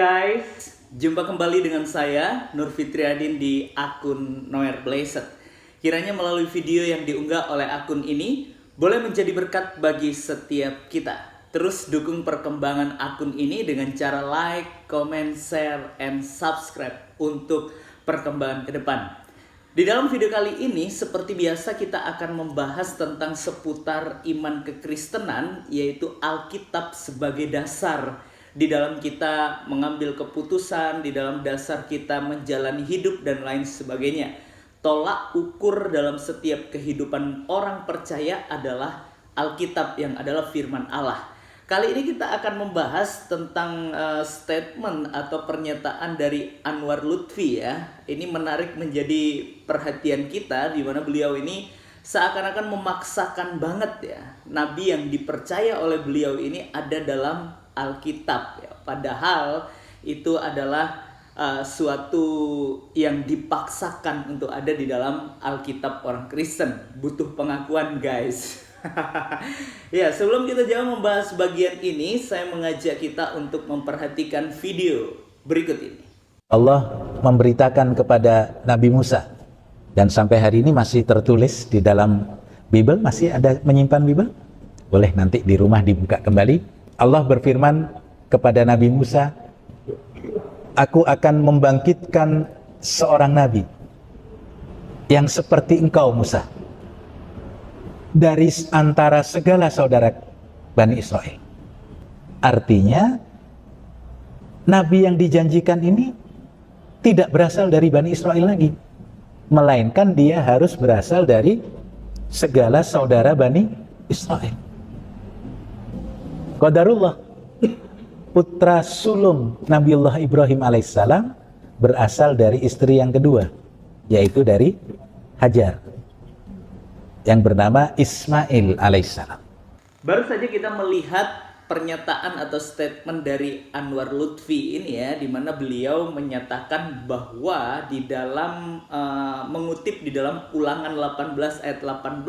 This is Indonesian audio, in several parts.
guys, jumpa kembali dengan saya Nur Fitriadin di akun Noer Blessed. Kiranya melalui video yang diunggah oleh akun ini boleh menjadi berkat bagi setiap kita. Terus dukung perkembangan akun ini dengan cara like, comment, share, and subscribe untuk perkembangan ke depan. Di dalam video kali ini, seperti biasa kita akan membahas tentang seputar iman kekristenan, yaitu Alkitab sebagai dasar di dalam kita mengambil keputusan, di dalam dasar kita menjalani hidup dan lain sebagainya. Tolak ukur dalam setiap kehidupan orang percaya adalah Alkitab yang adalah firman Allah. Kali ini kita akan membahas tentang statement atau pernyataan dari Anwar Lutfi ya. Ini menarik menjadi perhatian kita, di mana beliau ini seakan-akan memaksakan banget ya. Nabi yang dipercaya oleh beliau ini ada dalam Alkitab ya. Padahal itu adalah suatu yang dipaksakan untuk ada di dalam Alkitab orang Kristen. Butuh pengakuan guys. Ya, sebelum kita jauh membahas bagian ini, saya mengajak kita untuk memperhatikan video berikut ini. Allah memberitakan kepada Nabi Musa, dan sampai hari ini masih tertulis di dalam Bible. Masih ada menyimpan Bible? Boleh nanti di rumah dibuka kembali. Allah berfirman kepada Nabi Musa, "Aku akan membangkitkan seorang nabi yang seperti engkau Musa dari antara segala saudara Bani Israel." Artinya, nabi yang dijanjikan ini tidak berasal dari Bani Israel lagi, melainkan dia harus berasal dari segala saudara Bani Israel. Qadarullah, putra sulung Nabiullah Ibrahim alaihissalam berasal dari istri yang kedua, yaitu dari Hajar, yang bernama Ismail alaihissalam. Baru saja kita melihat pernyataan atau statement dari Anwar Lutfi ini ya, di mana beliau menyatakan bahwa di dalam mengutip di dalam Ulangan 18 ayat 18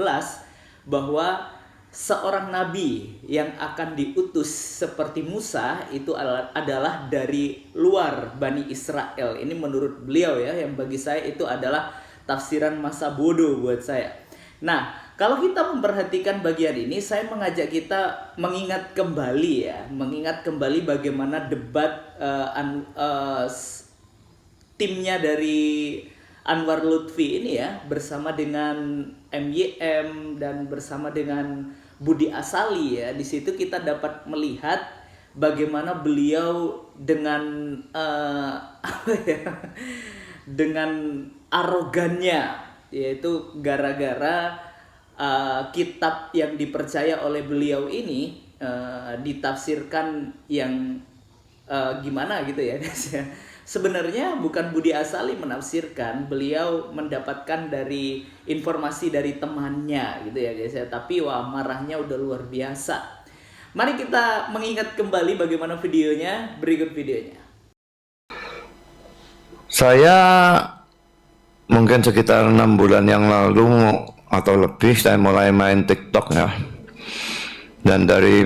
bahwa seorang nabi yang akan diutus seperti Musa itu adalah dari luar Bani Israel. Ini menurut beliau ya, yang bagi saya itu adalah tafsiran masa bodoh buat saya. Nah, kalau kita memperhatikan bagian ini, saya mengajak kita mengingat kembali bagaimana debat timnya dari Anwar Lutfi ini ya, bersama dengan MYM dan bersama dengan Budi Asali ya. Di situ kita dapat melihat bagaimana beliau dengan dengan arogannya, yaitu gara-gara kitab yang dipercaya oleh beliau ini ditafsirkan yang gimana gitu ya guys ya. Sebenarnya bukan Budi Asali menafsirkan, beliau mendapatkan dari informasi dari temannya gitu ya guys ya. Tapi wah, marahnya udah luar biasa. Mari kita mengingat kembali bagaimana videonya, berikut videonya. Saya mungkin sekitar 6 bulan yang lalu atau lebih saya mulai main TikTok ya. Dan dari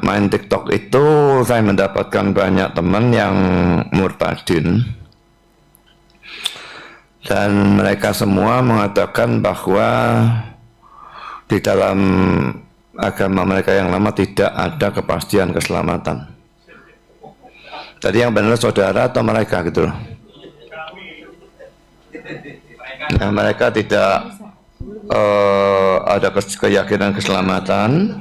main TikTok itu saya mendapatkan banyak teman yang murtadin. Dan mereka semua mengatakan bahwa di dalam agama mereka yang lama tidak ada kepastian keselamatan. Jadi yang benar saudara atau mereka gitu loh. Nah, mereka tidak ada keyakinan keselamatan.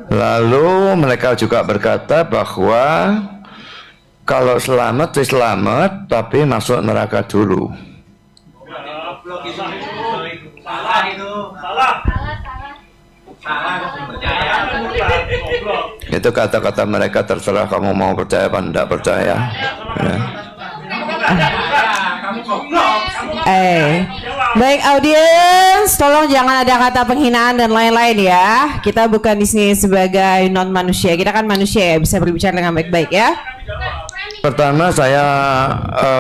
Lalu mereka juga berkata bahwa kalau selamat selamat, tapi masuk neraka dulu. Itu kata-kata mereka, terserah kamu mau percaya apa tidak percaya ya. Baik audiens, tolong jangan ada kata penghinaan dan lain-lain ya. Kita bukan di sini sebagai non manusia, kita kan manusia ya, bisa berbicara dengan baik-baik ya. Pertama saya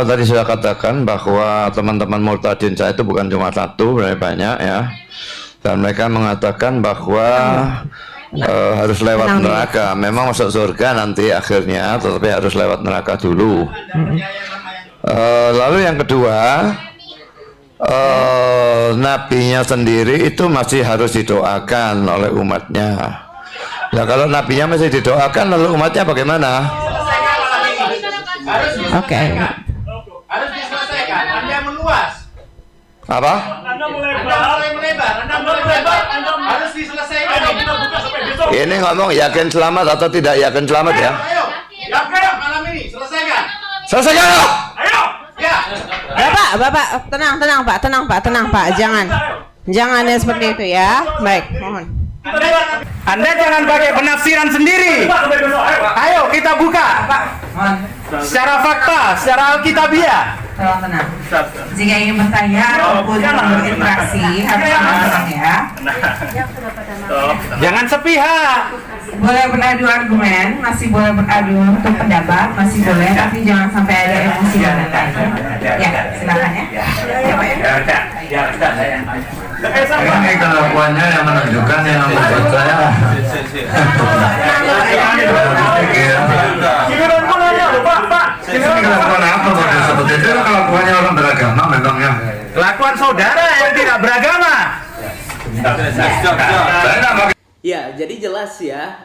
tadi sudah katakan bahwa teman-teman murtadin saya itu bukan cuma satu, banyak ya. Dan mereka mengatakan bahwa harus lewat Tenang dulu. neraka. Memang masuk surga nanti akhirnya, tetapi harus lewat neraka dulu. Lalu yang kedua, nabinya sendiri itu masih harus didoakan oleh umatnya. Nah kalau nabinya masih didoakan, lalu umatnya bagaimana? Oke. Harus diselesaikan. Anda meluas. Apa? Anda mulai melebar. Harus diselesaikan. Ini ngomong yakin selamat atau tidak yakin selamat ya? Ayo. Yakin malam ini selesaikan. Selesaikan loh! Ya. Bapak, tenang Pak, jangan ya seperti itu ya. Baik, mohon. Anda jangan pakai penafsiran sendiri. Ayo kita buka. Secara fakta, secara alkitabiah. Tenang. Jika ingin bertanya ataupun berinteraksi harus tenang ya. Jangan sepihak. Boleh beradu argumen, masih boleh beradu untuk pendapat, masih boleh, tapi jangan sampai ada emosi dan lain-lain. Ya, silakan ya. Ya, Pak ya. Ini kelakuannya yang menunjukkan yang membuat saya. Kelakuan apa kalau seperti itu? Kelakuannya orang beragama memangnya. Kelakuan saudara yang tidak beragama. Ya, jadi jelas ya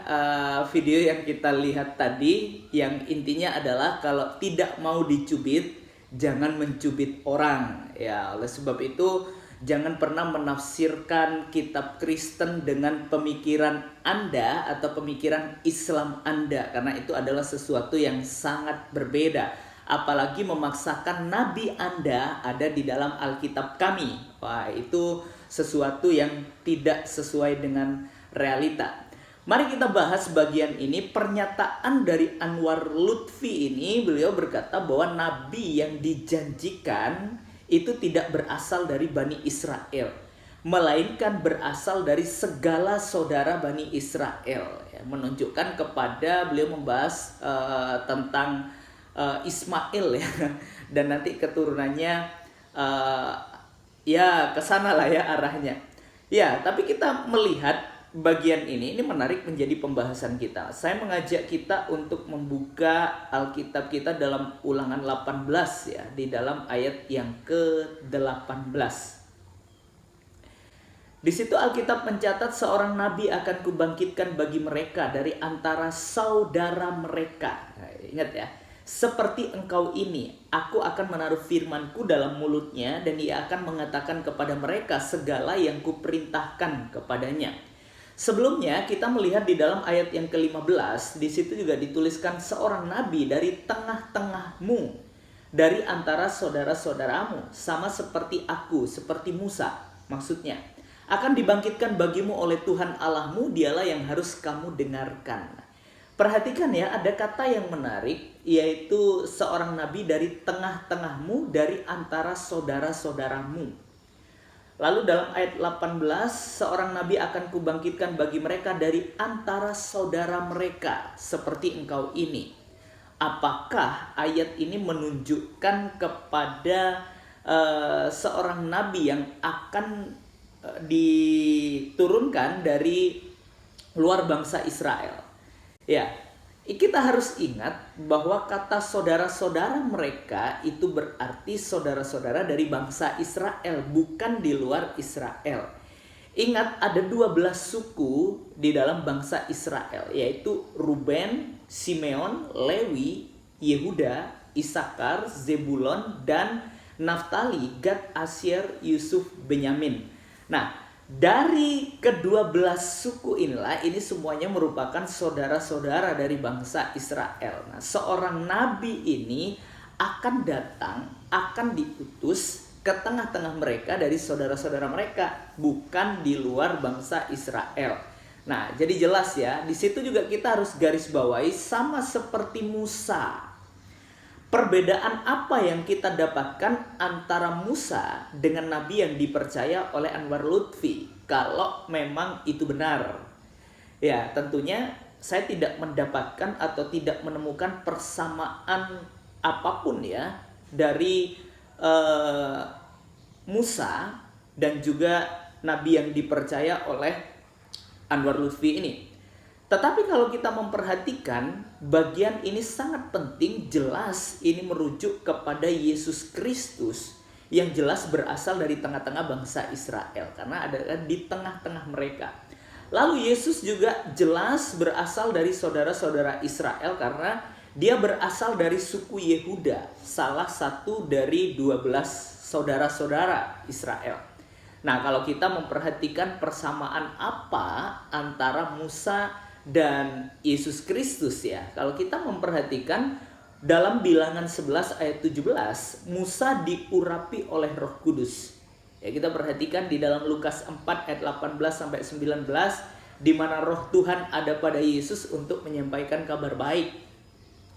video yang kita lihat tadi yang intinya adalah kalau tidak mau dicubit, jangan mencubit orang. Ya, oleh sebab itu jangan pernah menafsirkan kitab Kristen dengan pemikiran Anda atau pemikiran Islam Anda, karena itu adalah sesuatu yang sangat berbeda. Apalagi memaksakan nabi Anda ada di dalam Alkitab kami. Wah, itu sesuatu yang tidak sesuai dengan realita. Mari kita bahas bagian ini. Pernyataan dari Anwar Lutfi ini, beliau berkata bahwa nabi yang dijanjikan itu tidak berasal dari Bani Israel, melainkan berasal dari segala saudara Bani Israel. Ya, menunjukkan kepada, beliau membahas tentang Ismail ya, dan nanti keturunannya ya kesana lah ya arahnya. Ya, tapi kita melihat bagian ini menarik menjadi pembahasan kita. Saya mengajak kita untuk membuka Alkitab kita dalam Ulangan 18 ya, di dalam ayat yang ke-18. Di situ Alkitab mencatat seorang nabi akan kubangkitkan bagi mereka dari antara saudara mereka. Nah, ingat ya, seperti engkau ini, aku akan menaruh firmanku dalam mulutnya dan ia akan mengatakan kepada mereka segala yang kuperintahkan kepadanya. Sebelumnya kita melihat di dalam ayat yang ke-15, di situ juga dituliskan seorang nabi dari tengah-tengahmu, dari antara saudara-saudaramu, sama seperti aku, seperti Musa. Maksudnya, akan dibangkitkan bagimu oleh Tuhan Allahmu, dialah yang harus kamu dengarkan. Perhatikan ya, ada kata yang menarik, yaitu seorang nabi dari tengah-tengahmu, dari antara saudara-saudaramu. Lalu dalam ayat 18, seorang nabi akan kubangkitkan bagi mereka dari antara saudara mereka, seperti engkau ini. Apakah ayat ini menunjukkan kepada seorang nabi yang akan diturunkan dari luar bangsa Israel? Ya, kita harus ingat bahwa kata saudara-saudara mereka itu berarti saudara-saudara dari bangsa Israel, bukan di luar Israel. Ingat, ada 12 suku di dalam bangsa Israel, yaitu Ruben, Simeon, Lewi, Yehuda, Isakar, Zebulon, dan Naftali, Gad, Asyer, Yusuf, Benyamin. Nah, dari ke-12 suku inilah, ini semuanya merupakan saudara-saudara dari bangsa Israel. Nah, seorang nabi ini akan datang, akan diutus ke tengah-tengah mereka dari saudara-saudara mereka, bukan di luar bangsa Israel. Nah, jadi jelas ya, di situ juga kita harus garis bawahi sama seperti Musa. Perbedaan apa yang kita dapatkan antara Musa dengan nabi yang dipercaya oleh Anwar Lutfi, kalau memang itu benar? Ya, tentunya saya tidak mendapatkan atau tidak menemukan persamaan apapun ya dari Musa dan juga nabi yang dipercaya oleh Anwar Lutfi ini. Tetapi kalau kita memperhatikan, bagian ini sangat penting, jelas ini merujuk kepada Yesus Kristus yang jelas berasal dari tengah-tengah bangsa Israel, karena ada di tengah-tengah mereka. Lalu Yesus juga jelas berasal dari saudara-saudara Israel karena dia berasal dari suku Yehuda, salah satu dari 12 saudara-saudara Israel. Nah, kalau kita memperhatikan persamaan apa antara Musa dan Yesus Kristus ya. Kalau kita memperhatikan dalam Bilangan 11 ayat 17, Musa diurapi oleh Roh Kudus. Ya, kita perhatikan di dalam Lukas 4 ayat 18 sampai 19 di mana Roh Tuhan ada pada Yesus untuk menyampaikan kabar baik.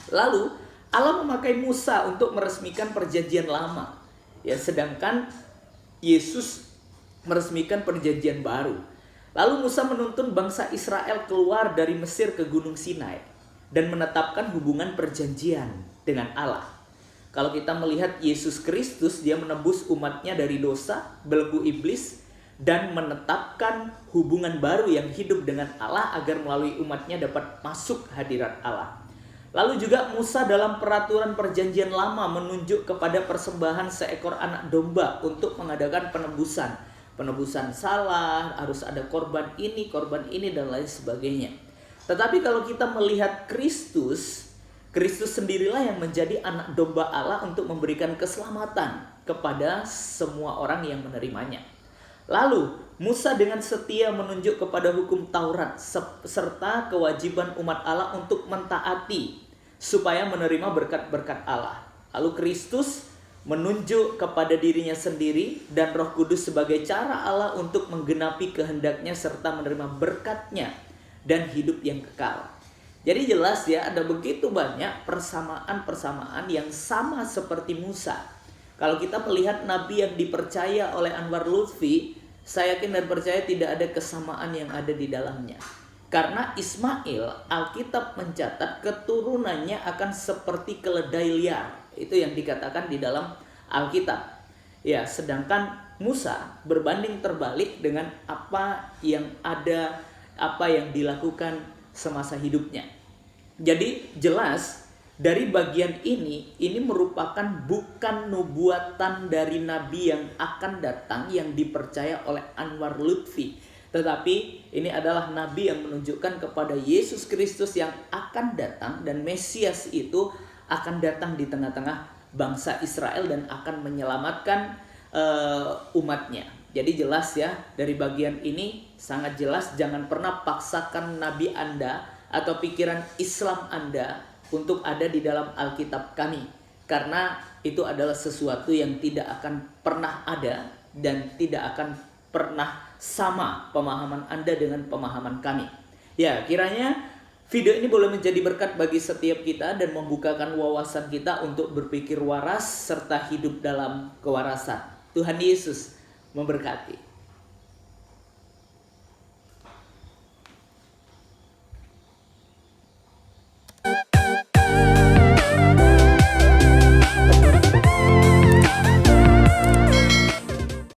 Lalu Allah memakai Musa untuk meresmikan perjanjian lama. Ya, sedangkan Yesus meresmikan perjanjian baru. Lalu Musa menuntun bangsa Israel keluar dari Mesir ke Gunung Sinai dan menetapkan hubungan perjanjian dengan Allah. Kalau kita melihat Yesus Kristus, dia menebus umatnya dari dosa, belenggu iblis, dan menetapkan hubungan baru yang hidup dengan Allah agar melalui umatnya dapat masuk hadirat Allah. Lalu juga Musa dalam peraturan perjanjian lama menunjuk kepada persembahan seekor anak domba untuk mengadakan penebusan. Penebusan salah, harus ada korban ini, dan lain sebagainya. Tetapi kalau kita melihat Kristus sendirilah yang menjadi anak domba Allah untuk memberikan keselamatan kepada semua orang yang menerimanya. Lalu Musa dengan setia menunjuk kepada hukum Taurat serta kewajiban umat Allah untuk mentaati supaya menerima berkat-berkat Allah. Lalu Kristus menunjuk kepada dirinya sendiri dan Roh Kudus sebagai cara Allah untuk menggenapi kehendaknya serta menerima berkatnya dan hidup yang kekal. Jadi jelas ya, ada begitu banyak persamaan-persamaan yang sama seperti Musa. Kalau kita melihat nabi yang dipercaya oleh Anwar Lutfi, saya yakin dan percaya tidak ada kesamaan yang ada di dalamnya. Karena Ismail, Alkitab mencatat keturunannya akan seperti keledai liar. Itu yang dikatakan di dalam Alkitab. Ya, sedangkan Musa berbanding terbalik dengan apa yang ada, apa yang dilakukan semasa hidupnya. Jadi jelas dari bagian ini merupakan bukan nubuatan dari nabi yang akan datang yang dipercaya oleh Anwar Lutfi, tetapi ini adalah nabi yang menunjukkan kepada Yesus Kristus yang akan datang, dan Mesias itu akan datang di tengah-tengah bangsa Israel dan akan menyelamatkan umatnya. Jadi jelas ya, dari bagian ini sangat jelas, jangan pernah paksakan nabi Anda atau pikiran Islam Anda untuk ada di dalam Alkitab kami. Karena itu adalah sesuatu yang tidak akan pernah ada dan tidak akan pernah sama pemahaman Anda dengan pemahaman kami. Ya, kiranya video ini boleh menjadi berkat bagi setiap kita dan membukakan wawasan kita untuk berpikir waras serta hidup dalam kewarasan. Tuhan Yesus memberkati.